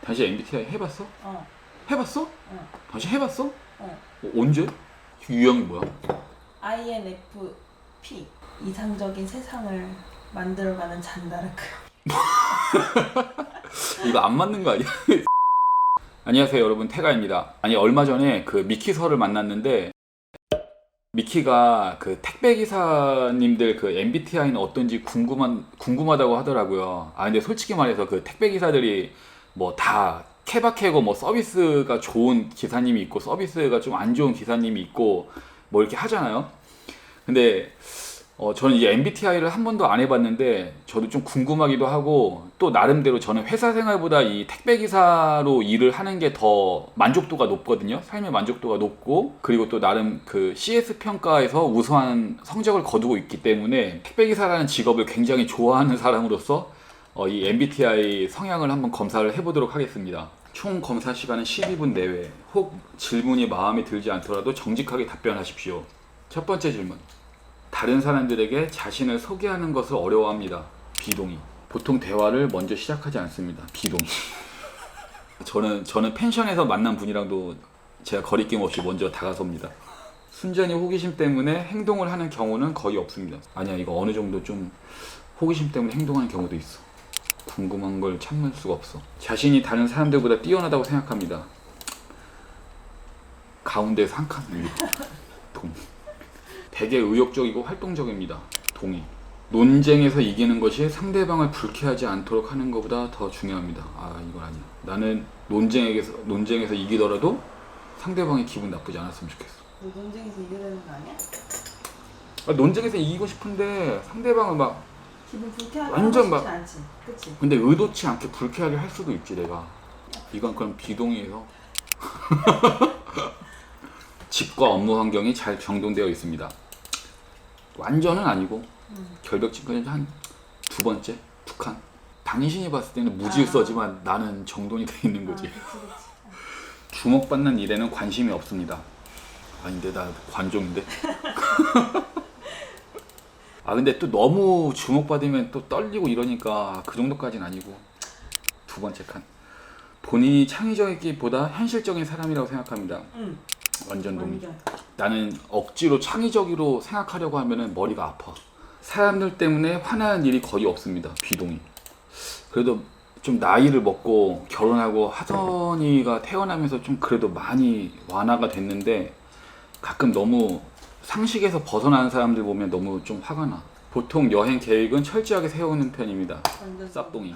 당신 MBTI 해봤어? 해봤어? 당신 해봤어? 언제? 유형이 뭐야? INFP. 이상적인 세상을 만들어가는 잔다르크. 이거 안 맞는 거 아니야? 안녕하세요 여러분, 태가입니다. 아니 얼마 전에 그 미키서를 만났는데 미키가 그 택배기사님들 그 MBTI는 어떤지 궁금하다고 하더라고요. 아 근데 솔직히 말해서 그 택배기사들이 뭐 다 케바케고 뭐 서비스가 좋은 기사님이 있고 서비스가 좀 안 좋은 기사님이 있고 뭐 이렇게 하잖아요. 근데 저는 이제 MBTI를 한 번도 안 해봤는데 저도 좀 궁금하기도 하고, 또 나름대로 저는 회사 생활보다 이 택배기사로 일을 하는 게 더 만족도가 높거든요. 삶의 만족도가 높고, 그리고 또 나름 그 CS 평가에서 우수한 성적을 거두고 있기 때문에 택배기사라는 직업을 굉장히 좋아하는 사람으로서 이 MBTI 성향을 한번 검사를 해보도록 하겠습니다. 총 검사 시간은 12분 내외. 혹 질문이 마음에 들지 않더라도 정직하게 답변하십시오. 첫 번째 질문. 다른 사람들에게 자신을 소개하는 것을 어려워합니다. 비동의. 보통 대화를 먼저 시작하지 않습니다. 비동의. 저는 펜션에서 만난 분이랑도 제가 거리낌 없이 먼저 다가섭니다. 순전히 호기심 때문에 행동을 하는 경우는 거의 없습니다. 아니야, 이거 어느 정도 좀 호기심 때문에 행동하는 경우도 있어. 궁금한 걸 참을 수가 없어. 자신이 다른 사람들보다 뛰어나다고 생각합니다. 가운데에서 한 칸 위로. 동의. 되게 의욕적이고 활동적입니다. 동의. 논쟁에서 이기는 것이 상대방을 불쾌하지 않도록 하는 것보다 더 중요합니다. 아, 이건 아니야. 나는 논쟁에서 이기더라도 상대방이 기분 나쁘지 않았으면 좋겠어. 너 논쟁에서 이겨야 되는 거 아니야? 논쟁에서 이기고 싶은데 상대방을 막 기분 불쾌하게 완전 하고 싶지 막 않지. 그치? 근데 의도치 않게 불쾌하게 할 수도 있지 내가. 이건 그럼 비동의에서 집과 업무 환경이 잘 정돈되어 있습니다. 완전은 아니고 결벽증까지 한 두 번째, 두 칸. 당신이 봤을 때는 무질서지만 나는 정돈이 돼 있는 거지. 그치. 주목받는 일에는 관심이 없습니다. 아닌데 나 관종인데. 아 근데 또 너무 주목받으면 또 떨리고 이러니까 그 정도까지는 아니고. 두 번째 칸. 본인이 창의적이기보다 현실적인 사람이라고 생각합니다. 완전 동의. 나는 억지로 창의적으로 생각하려고 하면은 머리가 아파. 사람들 때문에 화나는 일이 거의 없습니다. 비동의. 그래도 좀 나이를 먹고 결혼하고 하선이가 태어나면서 좀 그래도 많이 완화가 됐는데, 가끔 너무 상식에서 벗어나는 사람들 보면 너무 좀 화가 나. 보통 여행 계획은 철저하게 세우는 편입니다. 완전 쌉동이.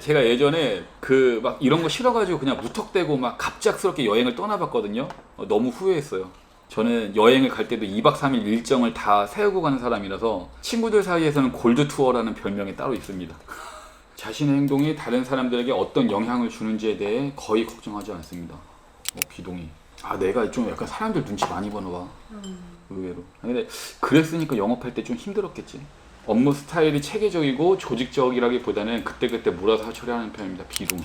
제가 예전에 그 막 이런 거 싫어가지고 그냥 무턱대고 막 갑작스럽게 여행을 떠나봤거든요. 너무 후회했어요. 저는 여행을 갈 때도 2박 3일 일정을 다 세우고 가는 사람이라서 친구들 사이에서는 골드 투어라는 별명이 따로 있습니다. 자신의 행동이 다른 사람들에게 어떤 영향을 주는지에 대해 거의 걱정하지 않습니다. 비동의. 아 내가 좀 약간 사람들 눈치 많이 보나 봐. 의외로. 근데 그랬으니까 영업할 때 좀 힘들었겠지. 업무 스타일이 체계적이고 조직적이라기보다는 그때그때 몰아서 처리하는 편입니다. 비동의.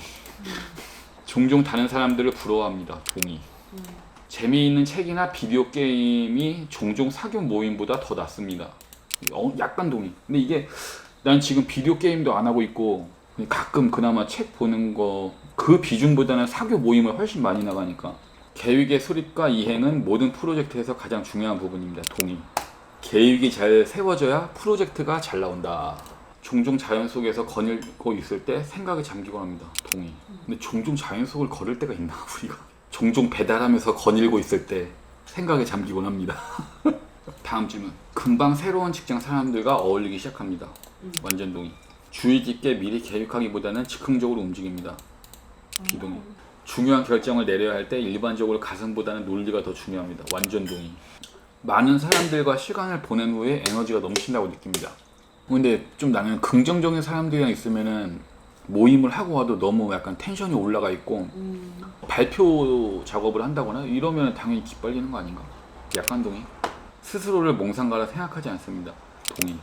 종종 다른 사람들을 부러워합니다. 동의. 재미있는 책이나 비디오 게임이 종종 사교 모임보다 더 낫습니다. 약간 동의. 근데 이게 난 지금 비디오 게임도 안 하고 있고 가끔 그나마 책 보는 거 그 비중보다는 사교 모임을 훨씬 많이 나가니까. 계획의 수립과 이행은 모든 프로젝트에서 가장 중요한 부분입니다. 동의. 계획이 잘 세워져야 프로젝트가 잘 나온다. 종종 자연 속에서 거닐고 있을 때 생각에 잠기곤 합니다. 동의. 근데 종종 자연 속을 걸을 때가 있나 우리가? 종종 배달하면서 거닐고 있을 때 생각에 잠기곤 합니다. 다음 질문. 금방 새로운 직장 사람들과 어울리기 시작합니다. 완전 동의. 주의 깊게 미리 계획하기보다는 즉흥적으로 움직입니다. 비동의. 중요한 결정을 내려야 할 때 일반적으로 가슴보다는 논리가 더 중요합니다. 완전 동의. 많은 사람들과 시간을 보낸 후에 에너지가 넘친다고 느낍니다. 근데 좀 나는 긍정적인 사람들이랑 있으면은 모임을 하고 와도 너무 약간 텐션이 올라가 있고 발표 작업을 한다거나 이러면 당연히 기빨리는 거 아닌가? 약간 동의. 스스로를 몽상가라 생각하지 않습니다. 동의.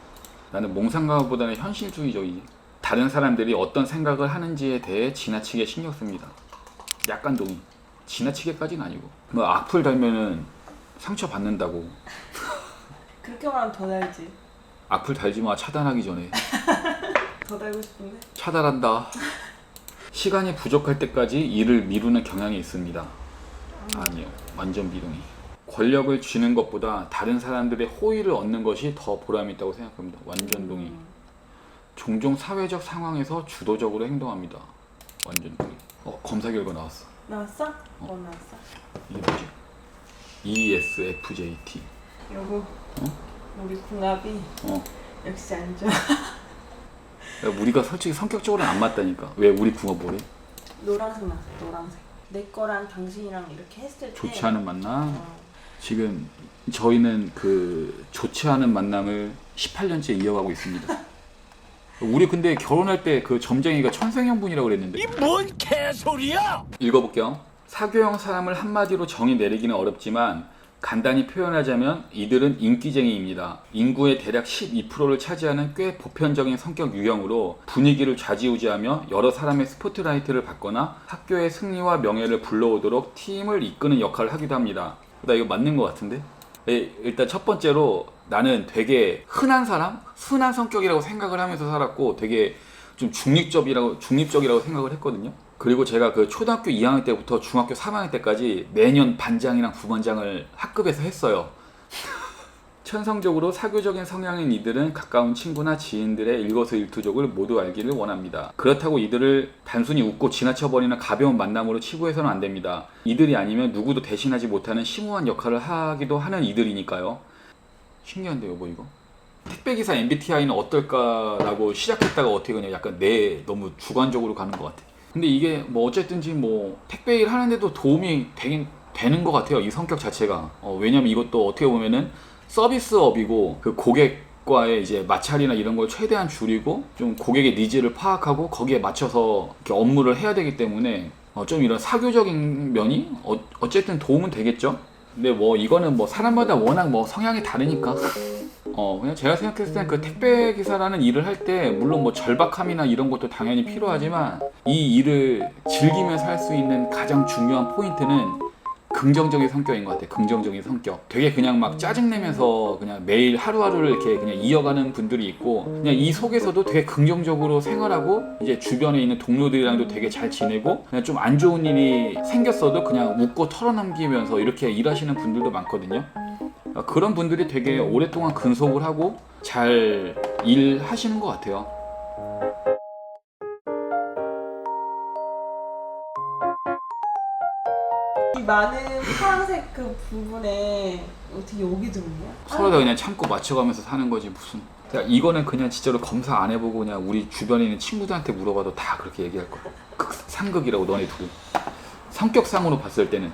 나는 몽상가보다는 현실주의적이지. 다른 사람들이 어떤 생각을 하는지에 대해 지나치게 신경 씁니다. 약간 동의. 지나치게까지는 아니고. 뭐 악플 달면은 상처 받는다고. 그렇게 말하면 더 달지. 악플 달지 마, 차단하기 전에. 더 달고 싶은데? 차단한다. 시간이 부족할 때까지 일을 미루는 경향이 있습니다. 아니요, 완전 비동의. 권력을 쥐는 것보다 다른 사람들의 호의를 얻는 것이 더 보람이 있다고 생각합니다. 완전 동의. 종종 사회적 상황에서 주도적으로 행동합니다. 완전 동의. 검사 결과 나왔어. 나왔어? 뭐 나왔어? 이게 뭐지? ESFJT. 여보, 우리 궁합이 역시 안 좋아. 야, 우리가 솔직히 성격적으로는 안 맞다니까. 왜 우리 붕어 뭐래? 노란색 나왔어, 노란색. 내 거랑 당신이랑 이렇게 했을 때 좋지 않은 만남. 지금 저희는 그 좋지 않은 만남을 18년째 이어가고 있습니다. 우리 근데 결혼할 때 그 점쟁이가 천생연분이라고 그랬는데. 이 뭔 개소리야! 읽어볼게요. 사교형 사람을 한마디로 정의 내리기는 어렵지만 간단히 표현하자면 이들은 인기쟁이입니다. 인구의 대략 12%를 차지하는 꽤 보편적인 성격 유형으로 분위기를 좌지우지하며 여러 사람의 스포트라이트를 받거나 학교의 승리와 명예를 불러오도록 팀을 이끄는 역할을 하기도 합니다. 나 이거 맞는 것 같은데? 일단 첫 번째로 나는 되게 흔한 사람? 순한 성격이라고 생각을 하면서 살았고 되게 좀 중립적이라고 생각을 했거든요. 그리고 제가 그 초등학교 2학년 때부터 중학교 3학년 때까지 매년 반장이랑 부반장을 학급에서 했어요. 천성적으로 사교적인 성향인 이들은 가까운 친구나 지인들의 일거수일투족을 모두 알기를 원합니다. 그렇다고 이들을 단순히 웃고 지나쳐버리는 가벼운 만남으로 치부해서는 안 됩니다. 이들이 아니면 누구도 대신하지 못하는 심오한 역할을 하기도 하는 이들이니까요. 신기한데 여보 이거? 택배기사 MBTI는 어떨까라고 시작했다가 어떻게 그냥 약간 너무 주관적으로 가는 것 같아. 근데 이게 뭐 어쨌든지 뭐 택배 일 하는데도 도움이 되는 것 같아요. 이 성격 자체가. 왜냐면 이것도 어떻게 보면은 서비스업이고 그 고객과의 이제 마찰이나 이런 걸 최대한 줄이고 좀 고객의 니즈를 파악하고 거기에 맞춰서 이렇게 업무를 해야 되기 때문에 좀 이런 사교적인 면이 어쨌든 도움은 되겠죠. 근데 뭐 이거는 뭐 사람마다 워낙 뭐 성향이 다르니까 그냥 제가 생각했을 땐 그 택배 기사라는 일을 할 때 물론 뭐 절박함이나 이런 것도 당연히 필요하지만 이 일을 즐기면서 할 수 있는 가장 중요한 포인트는 긍정적인 성격인 것 같아요. 긍정적인 성격. 되게 그냥 막 짜증내면서 그냥 매일 하루하루를 이렇게 그냥 이어가는 분들이 있고 그냥 이 속에서도 되게 긍정적으로 생활하고 이제 주변에 있는 동료들이랑도 되게 잘 지내고 그냥 좀 안 좋은 일이 생겼어도 그냥 웃고 털어넘기면서 이렇게 일하시는 분들도 많거든요. 그런 분들이 되게 오랫동안 근속을 하고 잘 일하시는 것 같아요. 이 많은 파란색 그 부분에 어떻게 여기 들어오냐? 서로 다 그냥 참고 맞춰가면서 사는 거지 무슨. 이거는 그냥 진짜로 검사 안 해보고 그냥 우리 주변에 있는 친구들한테 물어봐도 다 그렇게 얘기할 거야. 상극이라고 너네 둘. 성격상으로 봤을 때는.